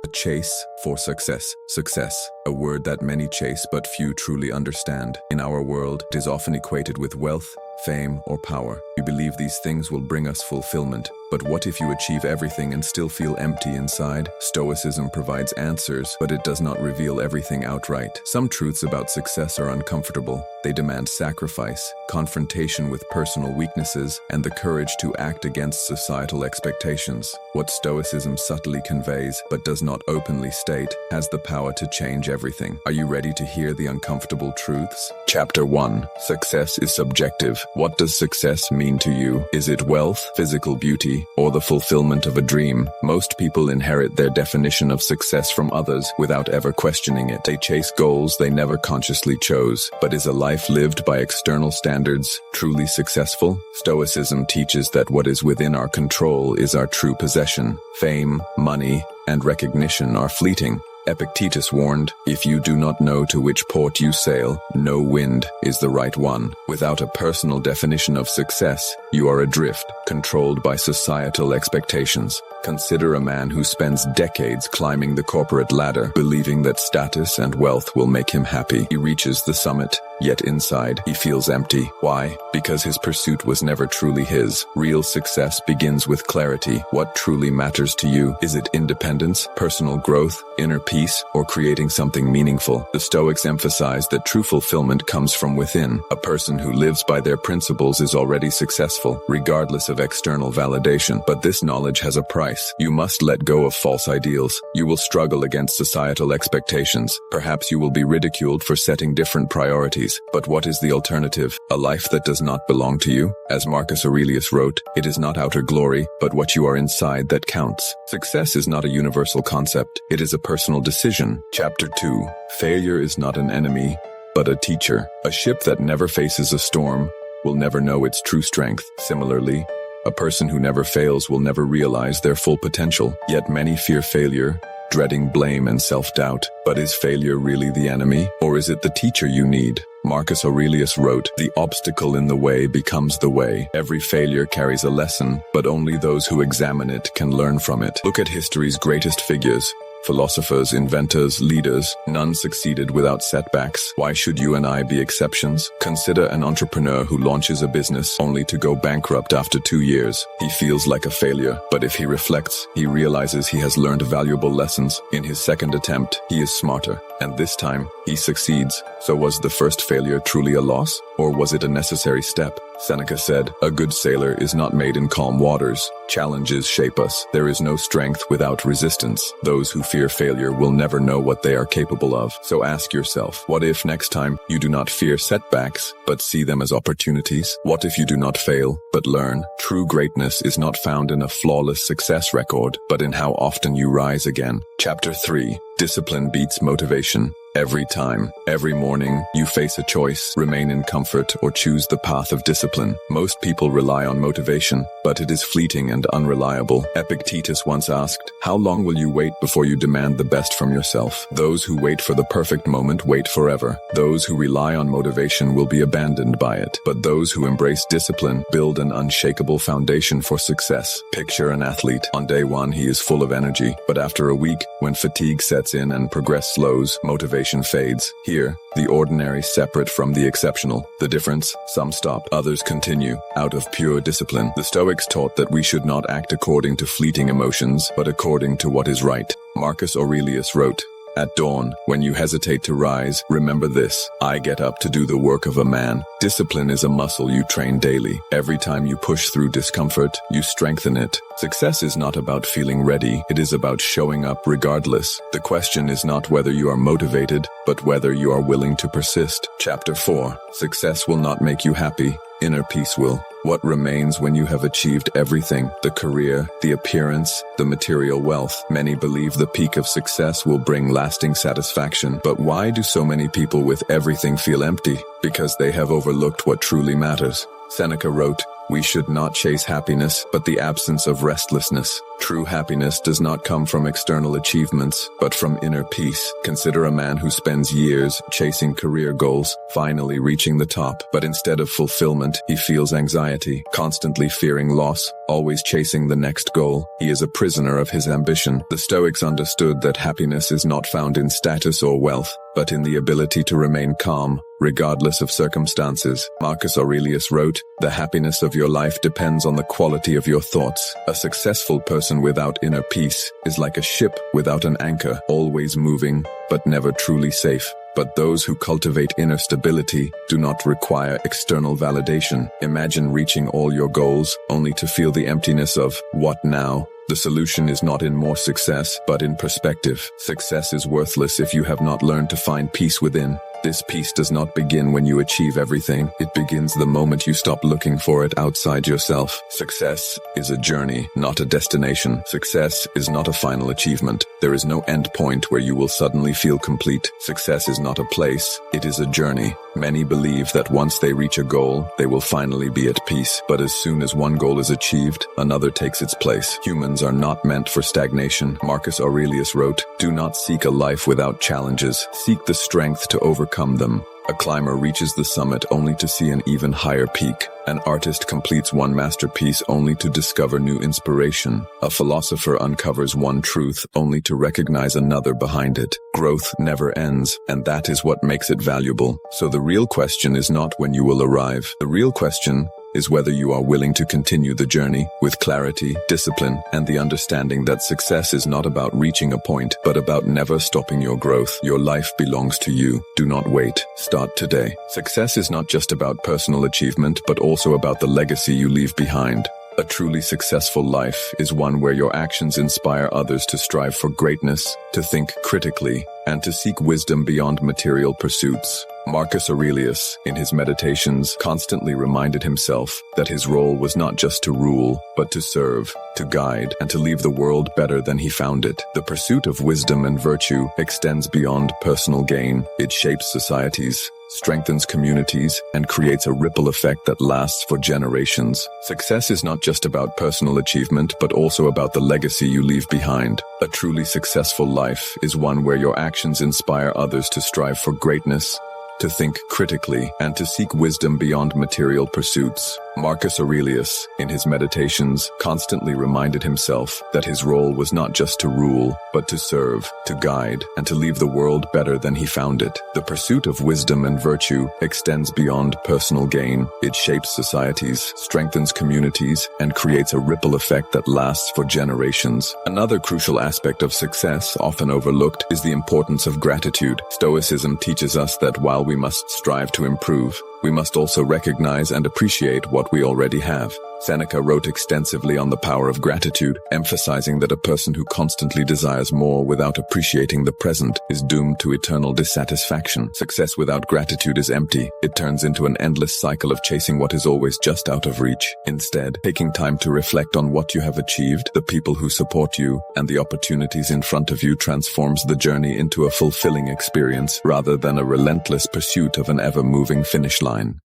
A chase for success. Success, a word that many chase but few truly understand. In our world, it is often equated with wealth, fame, or power. We believe these things will bring us fulfillment. But what if you achieve everything and still feel empty inside? Stoicism provides answers, but it does not reveal everything outright. Some truths about success are uncomfortable. They demand sacrifice, confrontation with personal weaknesses, and the courage to act against societal expectations. What Stoicism subtly conveys, but does not openly state, has the power to change everything. Are you ready to hear the uncomfortable truths? Chapter 1. Success is subjective. What does success mean to you? Is it wealth, physical beauty, or the fulfillment of a dream? Most people inherit their definition of success from others without ever questioning it. They chase goals they never consciously chose. But is a life lived by external standards truly successful? Stoicism teaches that what is within our control is our true possession. Fame, money, and recognition are fleeting. Epictetus warned, "If you do not know to which port you sail, no wind is the right one." Without a personal definition of success, you are adrift, controlled by societal expectations. Consider a man who spends decades climbing the corporate ladder, believing that status and wealth will make him happy. He reaches the summit, yet inside, he feels empty. Why? Because his pursuit was never truly his. Real success begins with clarity. What truly matters to you? Is it independence, personal growth, inner peace, or creating something meaningful? The Stoics emphasize that true fulfillment comes from within. A person who lives by their principles is already successful, regardless of external validation. But this knowledge has a price. You must let go of false ideals. You will struggle against societal expectations. Perhaps you will be ridiculed for setting different priorities. But what is the alternative? A life that does not belong to you? As Marcus Aurelius wrote, "It is not outer glory, but what you are inside that counts." Success is not a universal concept. It is a personal decision. Chapter 2. Failure is not an enemy, but a teacher. A ship that never faces a storm will never know its true strength. Similarly, a person who never fails will never realize their full potential. Yet many fear failure, dreading blame and self-doubt. But is failure really the enemy? Or is it the teacher you need? Marcus Aurelius wrote, "The obstacle in the way becomes the way." Every failure carries a lesson, but only those who examine it can learn from it. Look at history's greatest figures. Philosophers, inventors, leaders, none succeeded without setbacks. Why should you and I be exceptions? Consider an entrepreneur who launches a business only to go bankrupt after 2 years. He feels like a failure, but if he reflects, he realizes he has learned valuable lessons. In his second attempt, he is smarter, and this time, he succeeds. So was the first failure truly a loss, or was it a necessary step? Seneca said, "A good sailor is not made in calm waters. Challenges shape us. There is no strength without resistance." Those who fear failure will never know what they are capable of. So ask yourself, what if next time you do not fear setbacks, but see them as opportunities? What if you do not fail, but learn? True greatness is not found in a flawless success record, but in how often you rise again. Chapter 3. Discipline beats motivation. Every time, every morning, you face a choice: remain in comfort or choose the path of discipline. Most people rely on motivation, but it is fleeting and unreliable. Epictetus once asked, "How long will you wait before you demand the best from yourself?" Those who wait for the perfect moment wait forever. Those who rely on motivation will be abandoned by it. But those who embrace discipline build an unshakable foundation for success. Picture an athlete. On day one, he is full of energy, but after a week, when fatigue sets in and progress slows, motivation fades. Here, the ordinary separate from the exceptional. The difference? Some stop, others continue, out of pure discipline. The Stoics taught that we should not act according to fleeting emotions, but according to what is right. Marcus Aurelius wrote, "At dawn, when you hesitate to rise, remember this: I get up to do the work of a man." Discipline is a muscle you train daily. Every time you push through discomfort, you strengthen it. Success is not about feeling ready. It is about showing up regardless. The question is not whether you are motivated, but whether you are willing to persist. Chapter 4. Success will not make you happy. Inner peace will. What remains when you have achieved everything? The career, the appearance, the material wealth. Many believe the peak of success will bring lasting satisfaction. But why do so many people with everything feel empty? Because they have overlooked what truly matters. Seneca wrote, "We should not chase happiness, but the absence of restlessness." True happiness does not come from external achievements, but from inner peace. Consider a man who spends years chasing career goals, finally reaching the top, but instead of fulfillment, he feels anxiety, constantly fearing loss, always chasing the next goal. He is a prisoner of his ambition. The Stoics understood that happiness is not found in status or wealth, but in the ability to remain calm, regardless of circumstances. Marcus Aurelius wrote, "The happiness of your life depends on the quality of your thoughts." A successful person without inner peace is like a ship without an anchor, always moving, but never truly safe. But those who cultivate inner stability do not require external validation. Imagine reaching all your goals, only to feel the emptiness of, "What now?" The solution is not in more success, but in perspective. Success is worthless if you have not learned to find peace within. This peace does not begin when you achieve everything. It begins the moment you stop looking for it outside yourself. Success is a journey, not a destination. Success is not a final achievement. There is no end point where you will suddenly feel complete. Success is not a place, it is a journey. Many believe that once they reach a goal, they will finally be at peace. But as soon as one goal is achieved, another takes its place. Humans are not meant for stagnation. Marcus Aurelius wrote, "Do not seek a life without challenges. Seek the strength to overcome them." A climber reaches the summit only to see an even higher peak. An artist completes one masterpiece only to discover new inspiration. A philosopher uncovers one truth only to recognize another behind it. Growth never ends, and that is what makes it valuable. So the real question is not when you will arrive. The real question is whether you are willing to continue the journey with clarity, discipline, and the understanding that success is not about reaching a point, but about never stopping your growth. Your life belongs to you. Do not wait. Start today. Success is not just about personal achievement, but also about the legacy you leave behind. A truly successful life is one where your actions inspire others to strive for greatness, to think critically, and to seek wisdom beyond material pursuits. Marcus Aurelius, in his meditations, constantly reminded himself that his role was not just to rule, but to serve, to guide, and to leave the world better than he found it. The pursuit of wisdom and virtue extends beyond personal gain. It shapes societies, strengthens communities, and creates a ripple effect that lasts for generations. Success is not just about personal achievement, but also about the legacy you leave behind. A truly successful life is one where your actions inspire others to strive for greatness, to think critically, and to seek wisdom beyond material pursuits. Marcus Aurelius, in his meditations, constantly reminded himself that his role was not just to rule, but to serve, to guide, and to leave the world better than he found it. The pursuit of wisdom and virtue extends beyond personal gain. It shapes societies, strengthens communities, and creates a ripple effect that lasts for generations. Another crucial aspect of success, often overlooked, is the importance of gratitude. Stoicism teaches us that while we must strive to improve, we must also recognize and appreciate what we already have. Seneca wrote extensively on the power of gratitude, emphasizing that a person who constantly desires more without appreciating the present is doomed to eternal dissatisfaction. Success without gratitude is empty. It turns into an endless cycle of chasing what is always just out of reach. Instead, taking time to reflect on what you have achieved, the people who support you, and the opportunities in front of you transforms the journey into a fulfilling experience rather than a relentless pursuit of an ever-moving finish line.